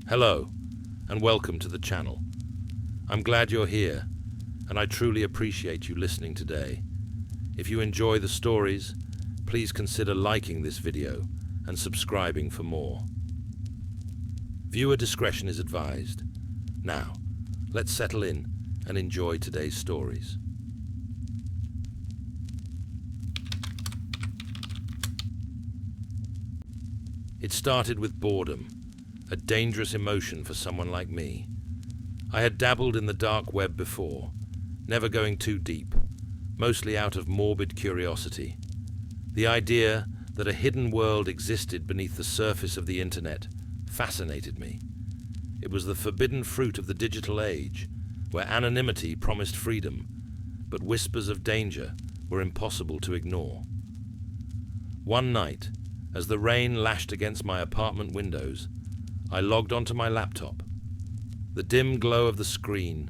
Hello, and welcome to the channel. I'm glad you're here, and I truly appreciate you listening today. If you enjoy the stories, please consider liking this video and subscribing for more. Viewer discretion is advised. Now, let's settle in and enjoy today's stories. It started with boredom, a dangerous emotion for someone like me. I had dabbled in the dark web before, never going too deep, mostly out of morbid curiosity. The idea that a hidden world existed beneath the surface of the internet fascinated me. It was the forbidden fruit of the digital age, where anonymity promised freedom, but whispers of danger were impossible to ignore. One night, as the rain lashed against my apartment windows, I logged onto my laptop. The dim glow of the screen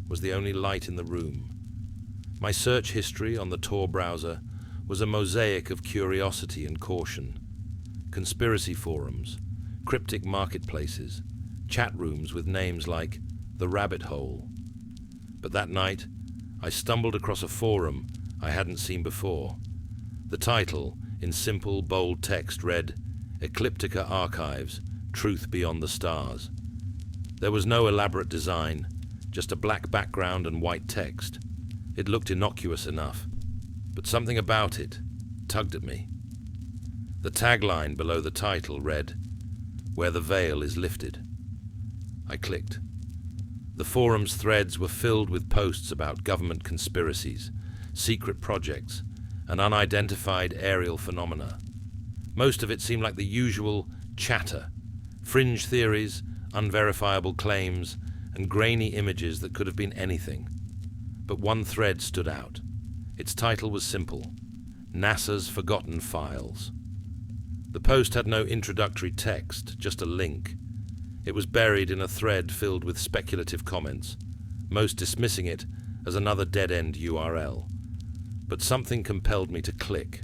was the only light in the room. My search history on the Tor browser was a mosaic of curiosity and caution. Conspiracy forums, cryptic marketplaces, chat rooms with names like The Rabbit Hole. But that night, I stumbled across a forum I hadn't seen before. The title, in simple, bold text, read, "Ecliptica Archives, Truth Beyond the Stars." There was no elaborate design, just a black background and white text. It looked innocuous enough, but something about it tugged at me. The tagline below the title read, "Where the Veil is Lifted." I clicked. The forum's threads were filled with posts about government conspiracies, secret projects, and unidentified aerial phenomena. Most of it seemed like the usual chatter, fringe theories, unverifiable claims, and grainy images that could have been anything. But one thread stood out. Its title was simple: NASA's Forgotten Files. The post had no introductory text, just a link. It was buried in a thread filled with speculative comments, most dismissing it as another dead-end URL. But something compelled me to click.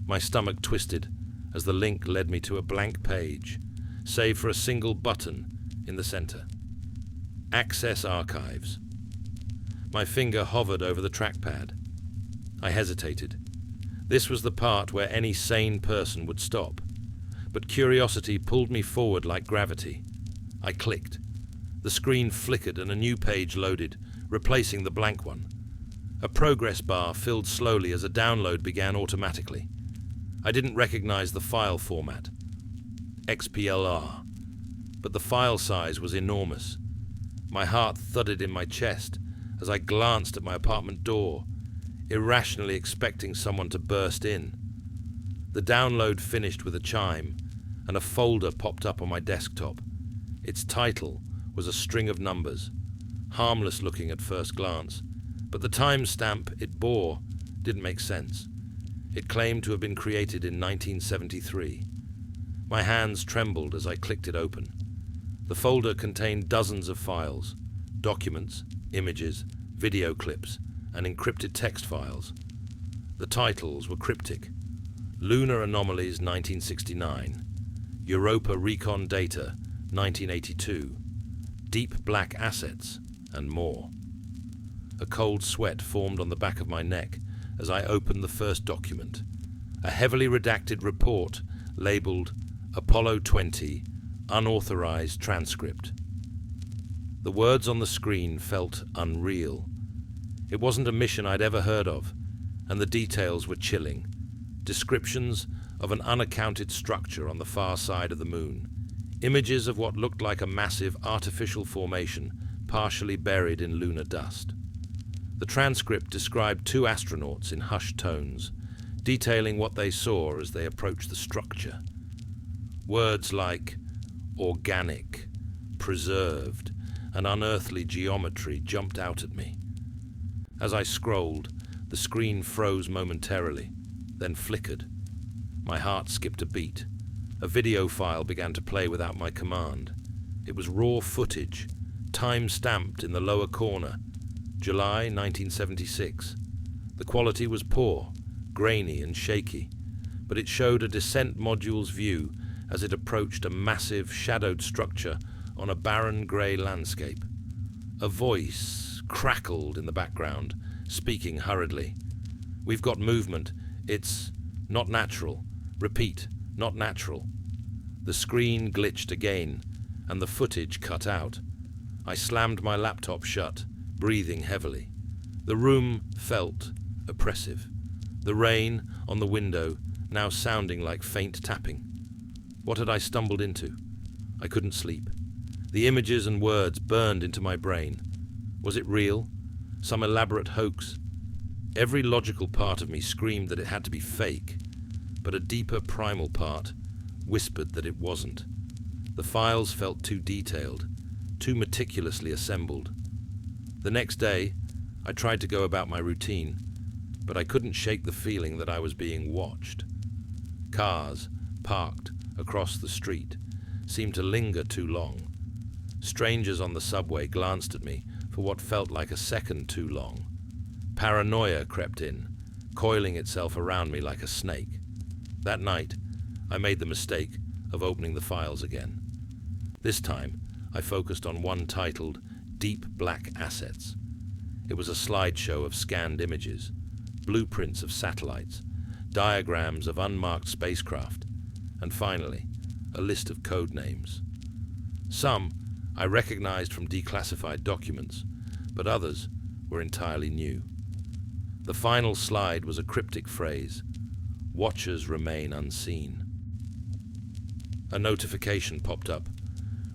My stomach twisted as the link led me to a blank page, save for a single button in the center. Access Archives. My finger hovered over the trackpad. I hesitated. This was the part where any sane person would stop. But curiosity pulled me forward like gravity. I clicked. The screen flickered and a new page loaded, replacing the blank one. A progress bar filled slowly as a download began automatically. I didn't recognize the file format, XPLR, but the file size was enormous. My heart thudded in my chest as I glanced at my apartment door, irrationally expecting someone to burst in. The download finished with a chime, and a folder popped up on my desktop. Its title was a string of numbers, harmless looking at first glance, but the timestamp it bore didn't make sense. It claimed to have been created in 1973. My hands trembled as I clicked it open. The folder contained dozens of files, documents, images, video clips, and encrypted text files. The titles were cryptic: Lunar Anomalies 1969, Europa Recon Data 1982, Deep Black Assets, and more. A cold sweat formed on the back of my neck as I opened the first document, a heavily redacted report labeled Apollo 20 Unauthorized Transcript. The words on the screen felt unreal. It wasn't a mission I'd ever heard of, and the details were chilling. Descriptions of an unaccounted structure on the far side of the moon, images of what looked like a massive artificial formation partially buried in lunar dust. The transcript described two astronauts in hushed tones, detailing what they saw as they approached the structure. Words like organic, preserved, and unearthly geometry jumped out at me. As I scrolled, the screen froze momentarily, then flickered. My heart skipped a beat. A video file began to play without my command. It was raw footage, time-stamped in the lower corner, July 1976. The quality was poor, grainy and shaky, but it showed a descent module's view as it approached a massive, shadowed structure on a barren grey landscape. A voice crackled in the background, speaking hurriedly. "We've got movement. It's not natural. Repeat, not natural." The screen glitched again, and the footage cut out. I slammed my laptop shut, breathing heavily. The room felt oppressive. The rain on the window now sounding like faint tapping. What had I stumbled into? I couldn't sleep. The images and words burned into my brain. Was it real? Some elaborate hoax? Every logical part of me screamed that it had to be fake, but a deeper primal part whispered that it wasn't. The files felt too detailed, too meticulously assembled. The next day, I tried to go about my routine, but I couldn't shake the feeling that I was being watched. Cars, parked across the street, seemed to linger too long. Strangers on the subway glanced at me for what felt like a second too long. Paranoia crept in, coiling itself around me like a snake. That night, I made the mistake of opening the files again. This time, I focused on one titled Deep Black Assets. It was a slideshow of scanned images, blueprints of satellites, diagrams of unmarked spacecraft, and finally, a list of code names. Some I recognized from declassified documents, but others were entirely new. The final slide was a cryptic phrase, "Watchers remain unseen." A notification popped up.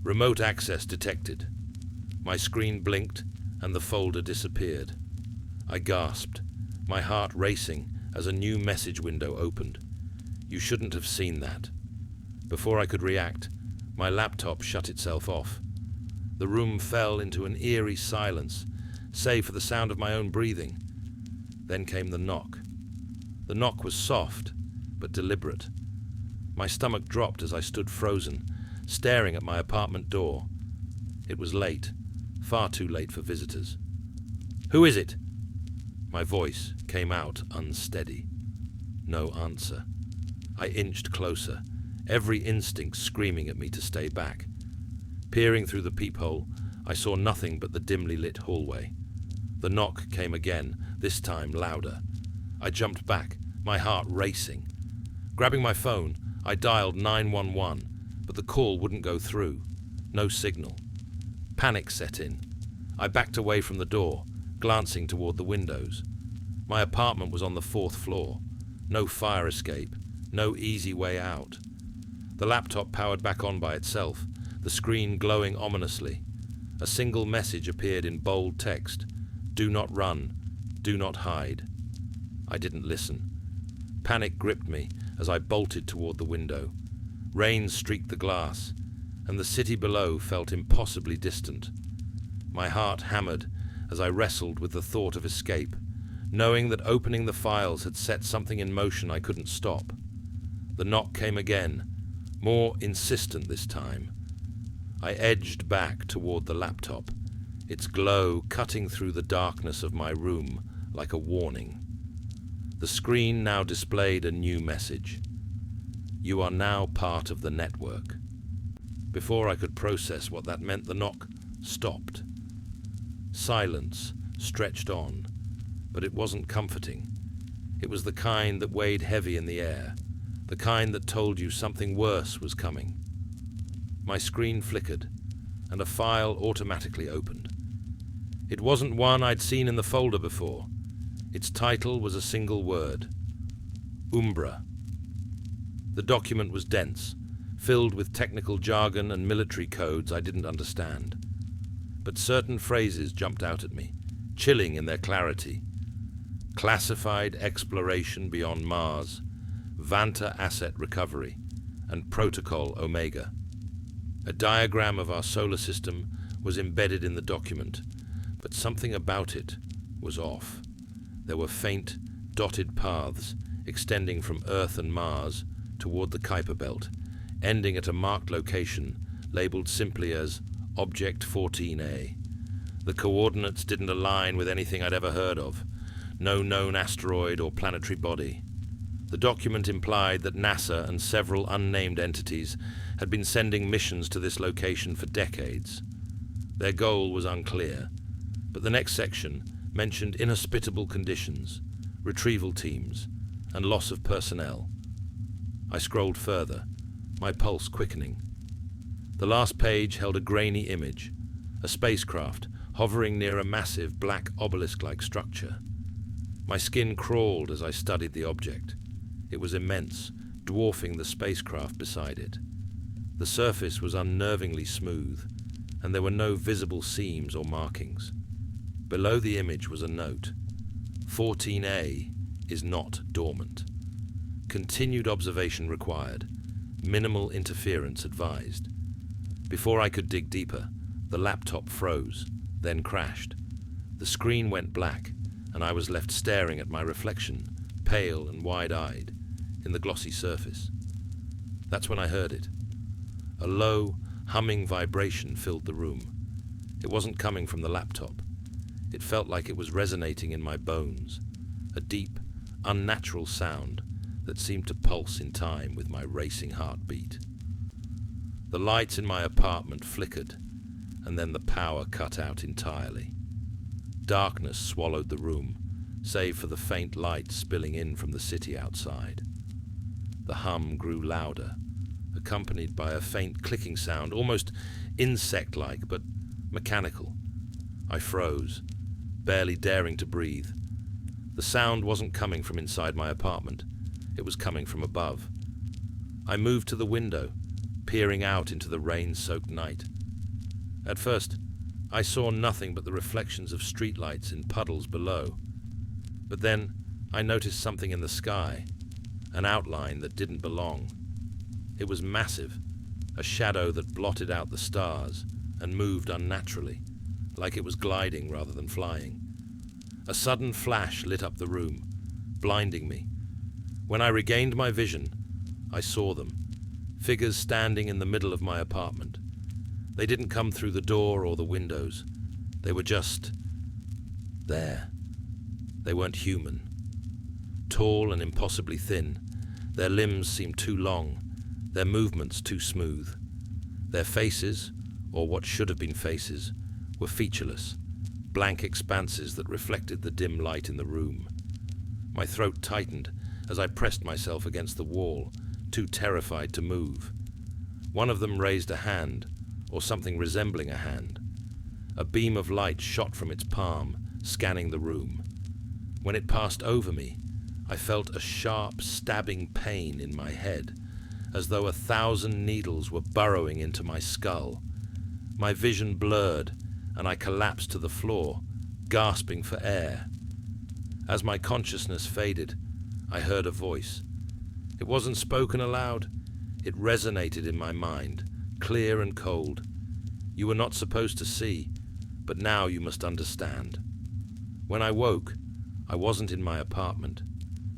Remote access detected. My screen blinked and the folder disappeared. I gasped, my heart racing as a new message window opened. "You shouldn't have seen that." Before I could react, my laptop shut itself off. The room fell into an eerie silence, save for the sound of my own breathing. Then came the knock. The knock was soft, but deliberate. My stomach dropped as I stood frozen, staring at my apartment door. It was late, far too late for visitors. "Who is it?" My voice came out unsteady. No answer. I inched closer, every instinct screaming at me to stay back. Peering through the peephole, I saw nothing but the dimly lit hallway. The knock came again, this time louder. I jumped back, my heart racing. Grabbing my phone, I dialed 911, but the call wouldn't go through. No signal. Panic set in. I backed away from the door, glancing toward the windows. My apartment was on the 4th floor. No fire escape, no easy way out. The laptop powered back on by itself, the screen glowing ominously. A single message appeared in bold text: "Do not run, do not hide." I didn't listen. Panic gripped me as I bolted toward the window. Rain streaked the glass, and the city below felt impossibly distant. My heart hammered as I wrestled with the thought of escape, knowing that opening the files had set something in motion I couldn't stop. The knock came again, more insistent this time. I edged back toward the laptop, its glow cutting through the darkness of my room like a warning. The screen now displayed a new message. "You are now part of the network." Before I could process what that meant, the knock stopped. Silence stretched on, but it wasn't comforting. It was the kind that weighed heavy in the air, the kind that told you something worse was coming. My screen flickered, and a file automatically opened. It wasn't one I'd seen in the folder before. Its title was a single word: Umbra. The document was dense, filled with technical jargon and military codes I didn't understand. But certain phrases jumped out at me, chilling in their clarity. Classified exploration beyond Mars, Vanta asset recovery, and Protocol Omega. A diagram of our solar system was embedded in the document, but something about it was off. There were faint, dotted paths extending from Earth and Mars toward the Kuiper Belt, ending at a marked location labeled simply as Object 14A. The coordinates didn't align with anything I'd ever heard of. No known asteroid or planetary body. The document implied that NASA and several unnamed entities had been sending missions to this location for decades. Their goal was unclear, but the next section mentioned inhospitable conditions, retrieval teams, and loss of personnel. I scrolled further, my pulse quickening. The last page held a grainy image, a spacecraft hovering near a massive black obelisk-like structure. My skin crawled as I studied the object. It was immense, dwarfing the spacecraft beside it. The surface was unnervingly smooth, and there were no visible seams or markings. Below the image was a note. 14A is not dormant. Continued observation required. Minimal interference advised. Before I could dig deeper, the laptop froze, then crashed. The screen went black, and I was left staring at my reflection, pale and wide-eyed, in the glossy surface. That's when I heard it. A low, humming vibration filled the room. It wasn't coming from the laptop. It felt like it was resonating in my bones, a deep, unnatural sound that seemed to pulse in time with my racing heartbeat. The lights in my apartment flickered, and then the power cut out entirely. Darkness swallowed the room, save for the faint light spilling in from the city outside. The hum grew louder, accompanied by a faint clicking sound, almost insect-like but mechanical. I froze, barely daring to breathe. The sound wasn't coming from inside my apartment. It was coming from above. I moved to the window, peering out into the rain-soaked night. At first, I saw nothing but the reflections of streetlights in puddles below. But then I noticed something in the sky, an outline that didn't belong. It was massive, a shadow that blotted out the stars and moved unnaturally, like it was gliding rather than flying. A sudden flash lit up the room, blinding me. When I regained my vision, I saw them, figures standing in the middle of my apartment. They didn't come through the door or the windows. They were just there. They weren't human. Tall and impossibly thin, their limbs seemed too long, their movements too smooth. Their faces, or what should have been faces, were featureless, blank expanses that reflected the dim light in the room. My throat tightened as I pressed myself against the wall, too terrified to move. One of them raised a hand, or something resembling a hand. A beam of light shot from its palm, scanning the room. When it passed over me, I felt a sharp, stabbing pain in my head, as though 1,000 needles were burrowing into my skull. My vision blurred, and I collapsed to the floor, gasping for air. As my consciousness faded, I heard a voice. It wasn't spoken aloud. It resonated in my mind, clear and cold. You were not supposed to see, but now you must understand. When I woke, I wasn't in my apartment.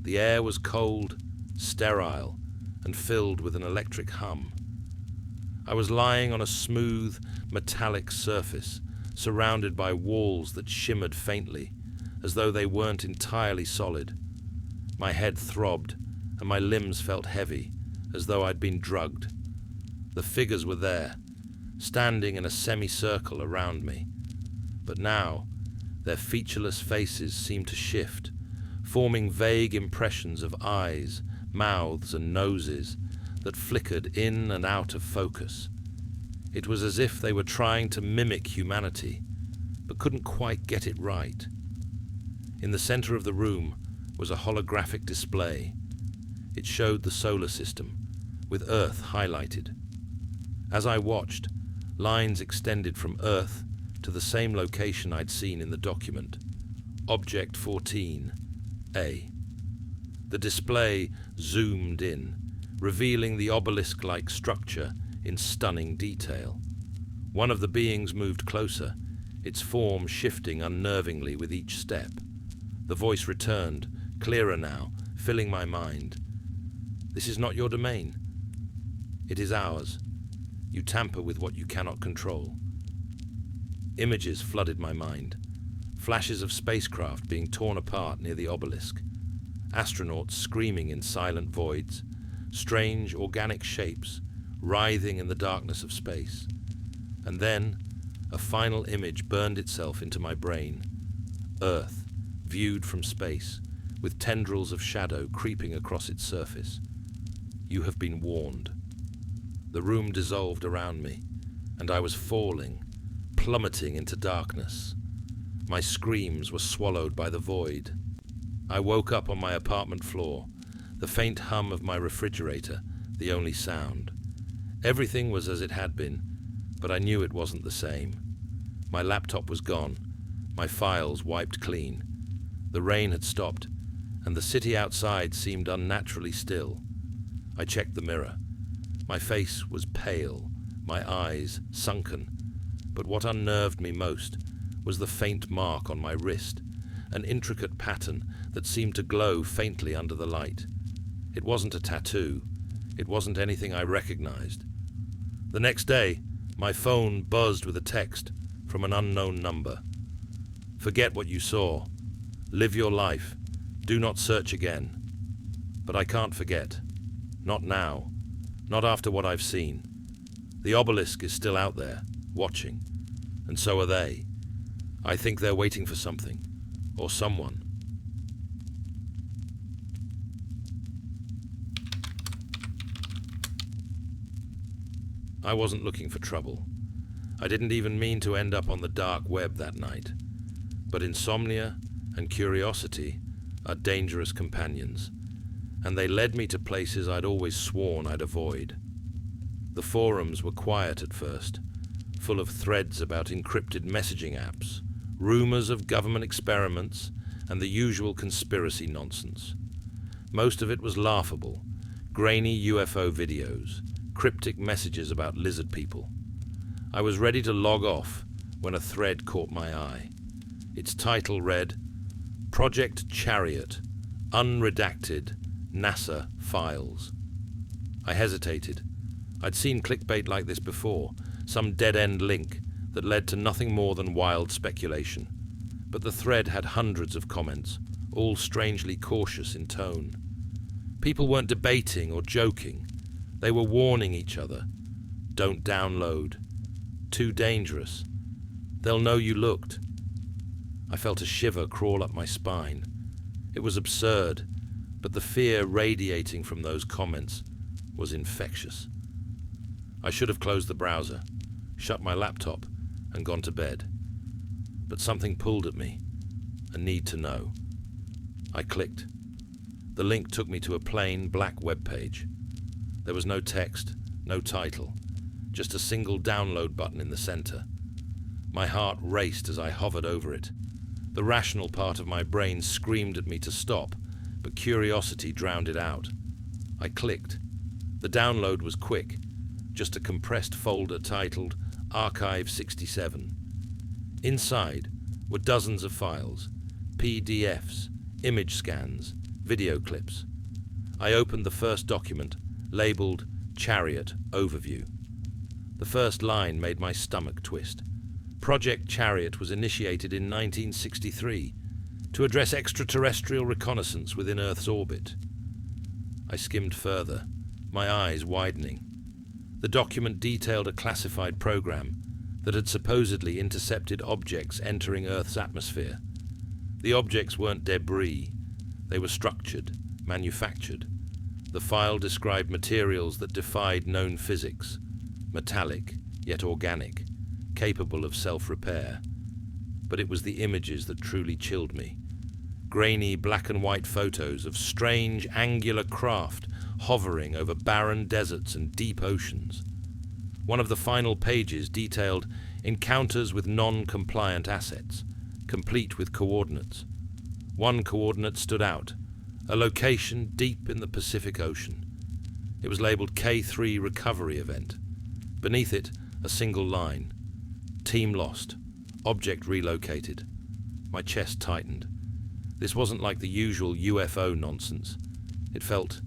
The air was cold, sterile, and filled with an electric hum. I was lying on a smooth, metallic surface, surrounded by walls that shimmered faintly, as though they weren't entirely solid. My head throbbed, and my limbs felt heavy, as though I'd been drugged. The figures were there, standing in a semicircle around me. But now, their featureless faces seemed to shift, forming vague impressions of eyes, mouths, and noses that flickered in and out of focus. It was as if they were trying to mimic humanity, but couldn't quite get it right. In the center of the room was a holographic display. It showed the solar system, with Earth highlighted. As I watched, lines extended from Earth to the same location I'd seen in the document, Object 14A. The display zoomed in, revealing the obelisk-like structure in stunning detail. One of the beings moved closer, its form shifting unnervingly with each step. The voice returned, clearer now, filling my mind. This is not your domain. It is ours. You tamper with what you cannot control. Images flooded my mind. Flashes of spacecraft being torn apart near the obelisk. astronauts screaming in silent voids, strange organic shapes writhing in the darkness of space. And then a final image burned itself into my brain. Earth, viewed from space, with tendrils of shadow creeping across its surface. You have been warned. The room dissolved around me, and I was falling, plummeting into darkness. My screams were swallowed by the void. I woke up on my apartment floor, the faint hum of my refrigerator, the only sound. Everything was as it had been, but I knew it wasn't the same. My laptop was gone, my files wiped clean. The rain had stopped, and the city outside seemed unnaturally still. I checked the mirror. My face was pale, my eyes sunken, but what unnerved me most was the faint mark on my wrist, an intricate pattern that seemed to glow faintly under the light. It wasn't a tattoo. It wasn't anything I recognized. The next day, my phone buzzed with a text from an unknown number. Forget what you saw. Live your life. Do not search again. But I can't forget. Not now. Not after what I've seen. The obelisk is still out there, watching. And so are they. I think they're waiting for something. Or someone. I wasn't looking for trouble. I didn't even mean to end up on the dark web that night. But insomnia and curiosity are dangerous companions, and they led me to places I'd always sworn I'd avoid. The forums were quiet at first, full of threads about encrypted messaging apps, rumors of government experiments, and the usual conspiracy nonsense. Most of it was laughable, grainy UFO videos, cryptic messages about lizard people. I was ready to log off when a thread caught my eye. Its title read, Project Chariot, Unredacted NASA Files. I hesitated. I'd seen clickbait like this before, some dead-end link that led to nothing more than wild speculation. But the thread had hundreds of comments, all strangely cautious in tone. People weren't debating or joking. They were warning each other. Don't download. Too dangerous. They'll know you looked. I felt a shiver crawl up my spine. It was absurd, but the fear radiating from those comments was infectious. I should have closed the browser, shut my laptop, and gone to bed. But something pulled at me, a need to know. I clicked. The link took me to a plain black web page. There was no text, no title, just a single download button in the center. My heart raced as I hovered over it. The rational part of my brain screamed at me to stop, but curiosity drowned it out. I clicked. The download was quick, just a compressed folder titled Archive 67. Inside were dozens of files, PDFs, image scans, video clips. I opened the first document, labeled Chariot Overview. The first line made my stomach twist. Project Chariot was initiated in 1963 to address extraterrestrial reconnaissance within Earth's orbit. I skimmed further, my eyes widening. The document detailed a classified program that had supposedly intercepted objects entering Earth's atmosphere. The objects weren't debris. They were structured, manufactured. The file described materials that defied known physics, metallic, yet organic, capable of self-repair. But it was the images that truly chilled me. Grainy black and white photos of strange angular craft hovering over barren deserts and deep oceans. One of the final pages detailed encounters with non-compliant assets, complete with coordinates. One coordinate stood out, a location deep in the Pacific Ocean. It was labeled K3 Recovery Event. Beneath it, a single line. Team lost. Object relocated. My chest tightened. This wasn't like the usual UFO nonsense. It felt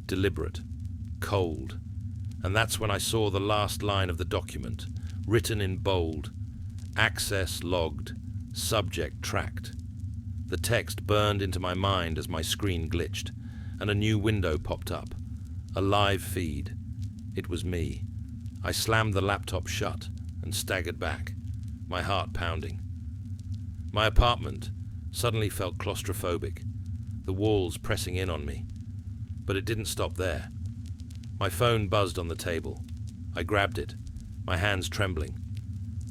deliberate, cold. And that's when I saw the last line of the document, written in bold. Access logged. Subject tracked. The text burned into my mind as my screen glitched, and a new window popped up. A live feed. It was me. I slammed the laptop shut and staggered back, my heart pounding. My apartment suddenly felt claustrophobic, the walls pressing in on me. But it didn't stop there. My phone buzzed on the table. I grabbed it, my hands trembling.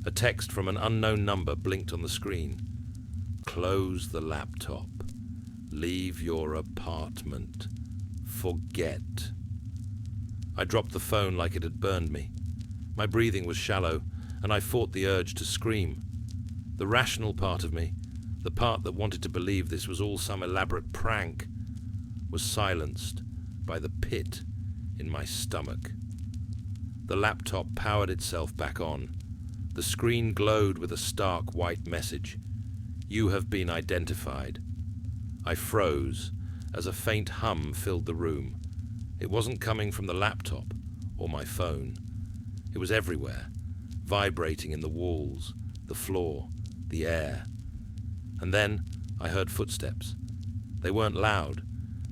A text from an unknown number blinked on the screen. Close the laptop. Leave your apartment. Forget. I dropped the phone like it had burned me. My breathing was shallow, and I fought the urge to scream. The rational part of me, the part that wanted to believe this was all some elaborate prank, was silenced by the pit in my stomach. The laptop powered itself back on. The screen glowed with a stark white message. You have been identified. I froze as a faint hum filled the room. It wasn't coming from the laptop or my phone. It was everywhere, vibrating in the walls, the floor, the air. And then I heard footsteps. They weren't loud,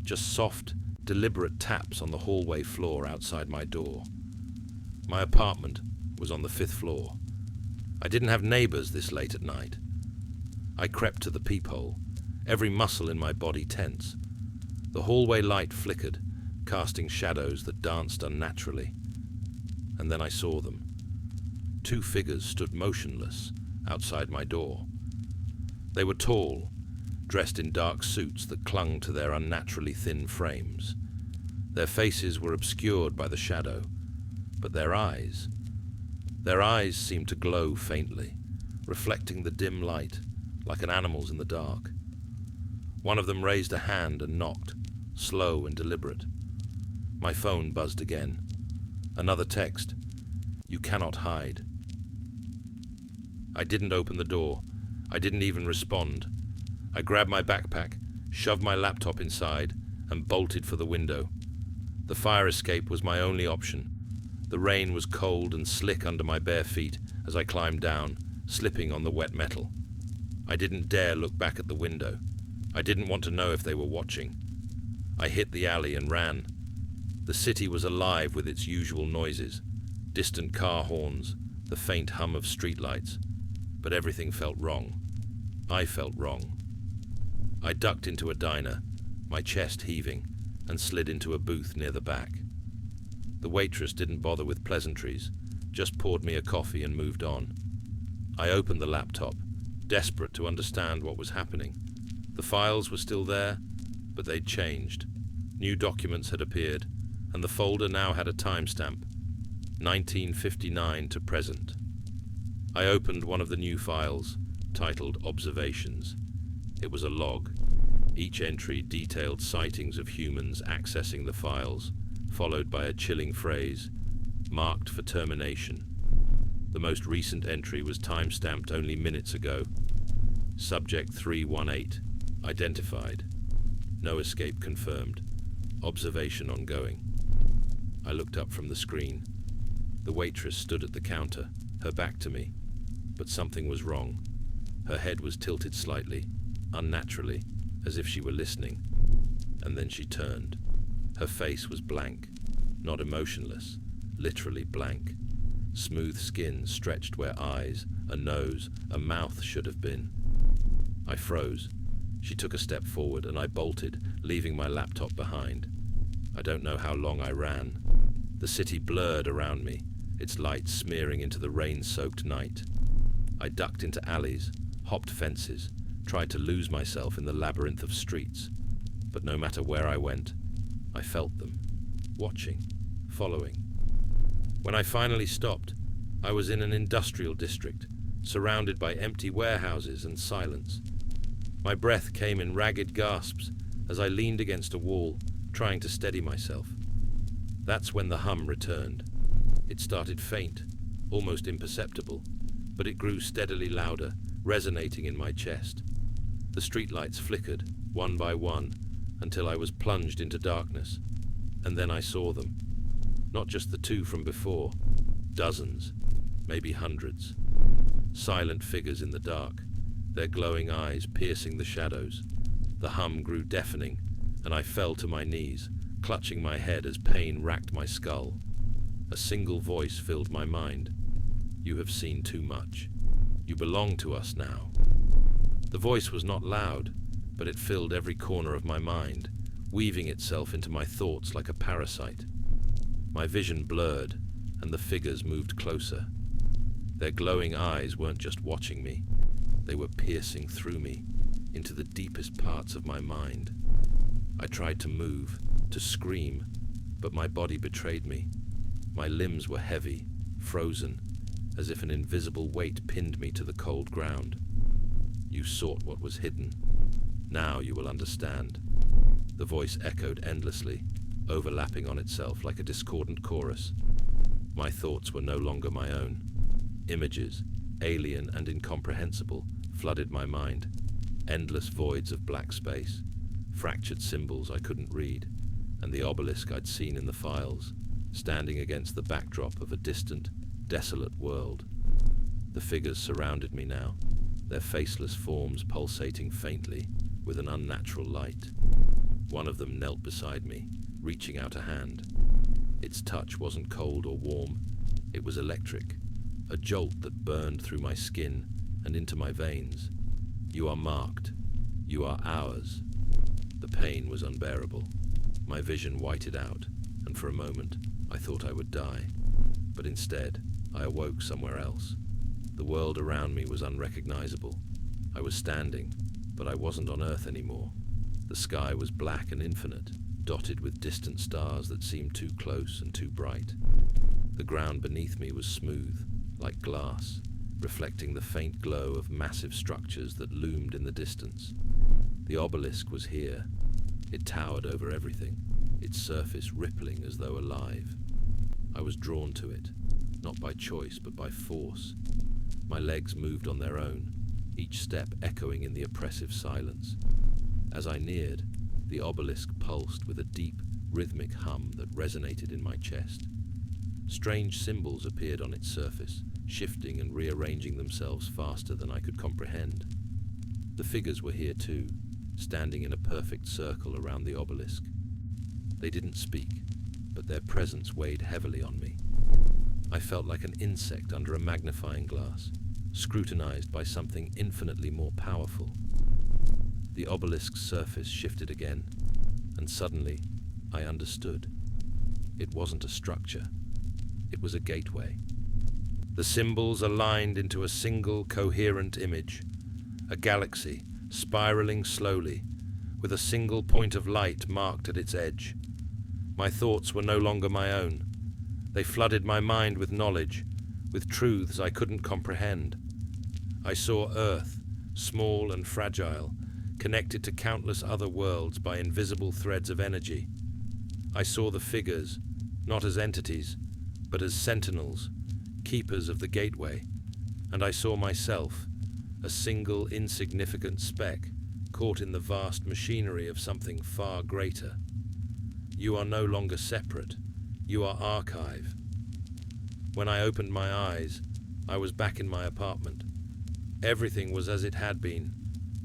just soft, deliberate taps on the hallway floor outside my door. My apartment was on the 5th floor. I didn't have neighbors this late at night. I crept to the peephole, every muscle in my body tense. The hallway light flickered, casting shadows that danced unnaturally. And then I saw them. 2 figures stood motionless outside my door. They were tall, dressed in dark suits that clung to their unnaturally thin frames. Their faces were obscured by the shadow, but their eyes seemed to glow faintly, reflecting the dim light like an animal's in the dark. One of them raised a hand and knocked, slow and deliberate. My phone buzzed again. Another text. You cannot hide. I didn't open the door. I didn't even respond. I grabbed my backpack, shoved my laptop inside, and bolted for the window. The fire escape was my only option. The rain was cold and slick under my bare feet as I climbed down, slipping on the wet metal. I didn't dare look back at the window. I didn't want to know if they were watching. I hit the alley and ran. The city was alive with its usual noises, distant car horns, the faint hum of streetlights. But everything felt wrong. I felt wrong. I ducked into a diner, my chest heaving, and slid into a booth near the back. The waitress didn't bother with pleasantries, just poured me a coffee and moved on. I opened the laptop, desperate to understand what was happening. The files were still there, but they'd changed. New documents had appeared, and the folder now had a timestamp, 1959 to present. I opened one of the new files, titled Observations. It was a log. Each entry detailed sightings of humans accessing the files, followed by a chilling phrase, marked for termination. The most recent entry was time-stamped only minutes ago. Subject 318, identified. No escape confirmed. Observation ongoing. I looked up from the screen. The waitress stood at the counter, her back to me. But something was wrong. Her head was tilted slightly, unnaturally, as if she were listening. And then she turned. Her face was blank, not emotionless, literally blank. Smooth skin stretched where eyes, a nose, a mouth should have been. I froze. She took a step forward and I bolted, leaving my laptop behind. I don't know how long I ran. The city blurred around me, its light smearing into the rain-soaked night. I ducked into alleys, hopped fences, tried to lose myself in the labyrinth of streets. But no matter where I went, I felt them, watching, following. When I finally stopped, I was in an industrial district, surrounded by empty warehouses and silence. My breath came in ragged gasps as I leaned against a wall, trying to steady myself. That's when the hum returned. It started faint, almost imperceptible, but it grew steadily louder, resonating in my chest. The streetlights flickered, one by one, until I was plunged into darkness. And then I saw them. Not just the 2 from before. Dozens, maybe hundreds. Silent figures in the dark, their glowing eyes piercing the shadows. The hum grew deafening, and I fell to my knees, clutching my head as pain racked my skull. A single voice filled my mind. "You have seen too much. You belong to us now." The voice was not loud, but it filled every corner of my mind, weaving itself into my thoughts like a parasite. My vision blurred, and the figures moved closer. Their glowing eyes weren't just watching me, they were piercing through me, into the deepest parts of my mind. I tried to move, to scream, but my body betrayed me. My limbs were heavy, frozen, as if an invisible weight pinned me to the cold ground. "You sought what was hidden. Now you will understand." The voice echoed endlessly, overlapping on itself like a discordant chorus. My thoughts were no longer my own. Images, alien and incomprehensible, flooded my mind. Endless voids of black space, fractured symbols I couldn't read, and the obelisk I'd seen in the files, standing against the backdrop of a distant, desolate world. The figures surrounded me now, their faceless forms pulsating faintly with an unnatural light. One of them knelt beside me, reaching out a hand. Its touch wasn't cold or warm, it was electric, a jolt that burned through my skin and into my veins. "You are marked. You are ours." The pain was unbearable. My vision whited out, and for a moment I thought I would die. But instead, I awoke somewhere else. The world around me was unrecognizable. I was standing, but I wasn't on Earth anymore. The sky was black and infinite, dotted with distant stars that seemed too close and too bright. The ground beneath me was smooth, like glass, reflecting the faint glow of massive structures that loomed in the distance. The obelisk was here. It towered over everything, its surface rippling as though alive. I was drawn to it, not by choice but by force. My legs moved on their own, each step echoing in the oppressive silence. As I neared, the obelisk pulsed with a deep, rhythmic hum that resonated in my chest. Strange symbols appeared on its surface, shifting and rearranging themselves faster than I could comprehend. The figures were here too, standing in a perfect circle around the obelisk. They didn't speak, but their presence weighed heavily on me. I felt like an insect under a magnifying glass, scrutinized by something infinitely more powerful. The obelisk's surface shifted again, and suddenly I understood. It wasn't a structure. It was a gateway. The symbols aligned into a single coherent image, a galaxy spiraling slowly, with a single point of light marked at its edge. My thoughts were no longer my own. They flooded my mind with knowledge, with truths I couldn't comprehend. I saw Earth, small and fragile, connected to countless other worlds by invisible threads of energy. I saw the figures, not as entities, but as sentinels, keepers of the gateway, and I saw myself, a single insignificant speck, caught in the vast machinery of something far greater. You are no longer separate. You are archive. When I opened my eyes, I was back in my apartment. Everything was as it had been.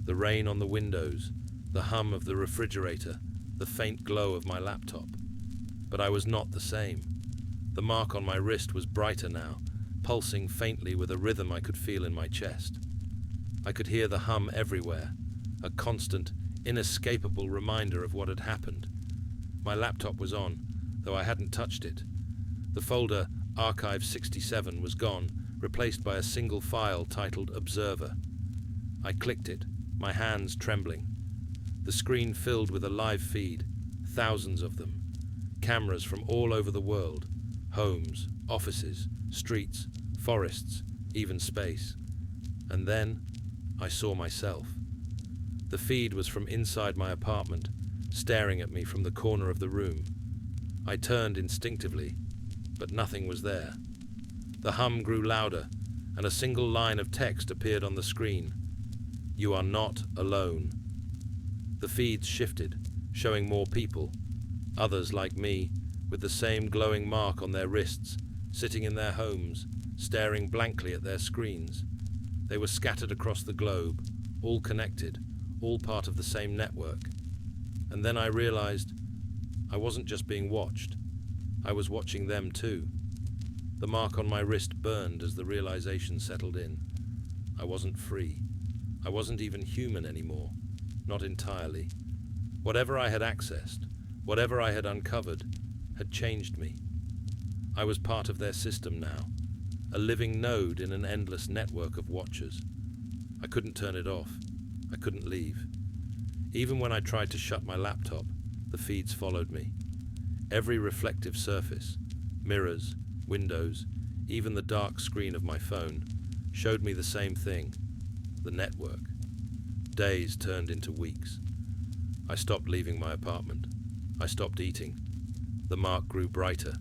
The rain on the windows, the hum of the refrigerator, the faint glow of my laptop. But I was not the same. The mark on my wrist was brighter now, pulsing faintly with a rhythm I could feel in my chest. I could hear the hum everywhere, a constant, inescapable reminder of what had happened. My laptop was on, though I hadn't touched it. The folder Archive 67 was gone, replaced by a single file titled Observer. I clicked it, my hands trembling. The screen filled with a live feed, thousands of them. Cameras from all over the world, homes, offices, streets, forests, even space. And then I saw myself. The feed was from inside my apartment, staring at me from the corner of the room. I turned instinctively, but nothing was there. The hum grew louder, and a single line of text appeared on the screen. You are not alone. The feeds shifted, showing more people, others like me, with the same glowing mark on their wrists, sitting in their homes, staring blankly at their screens. They were scattered across the globe, all connected, all part of the same network. And then I realized I wasn't just being watched, I was watching them too. The mark on my wrist burned as the realization settled in. I wasn't free. I wasn't even human anymore. Not entirely. Whatever I had accessed, whatever I had uncovered, had changed me. I was part of their system now, a living node in an endless network of watchers. I couldn't turn it off. I couldn't leave. Even when I tried to shut my laptop, the feeds followed me. Every reflective surface, mirrors, windows, even the dark screen of my phone, showed me the same thing, the network. Days turned into weeks. I stopped leaving my apartment. I stopped eating. The mark grew brighter,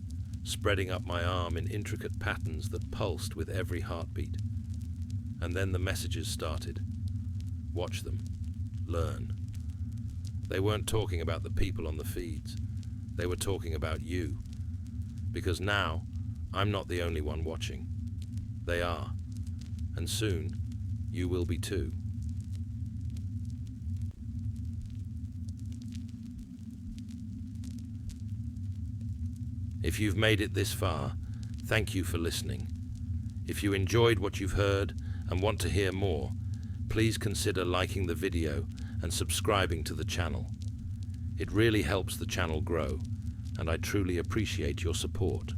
spreading up my arm in intricate patterns that pulsed with every heartbeat. And then the messages started. Watch them. Learn. They weren't talking about the people on the feeds. They were talking about you. Because now, I'm not the only one watching. They are. And soon, you will be too. If you've made it this far, thank you for listening. If you enjoyed what you've heard and want to hear more, please consider liking the video and subscribing to the channel. It really helps the channel grow, and I truly appreciate your support.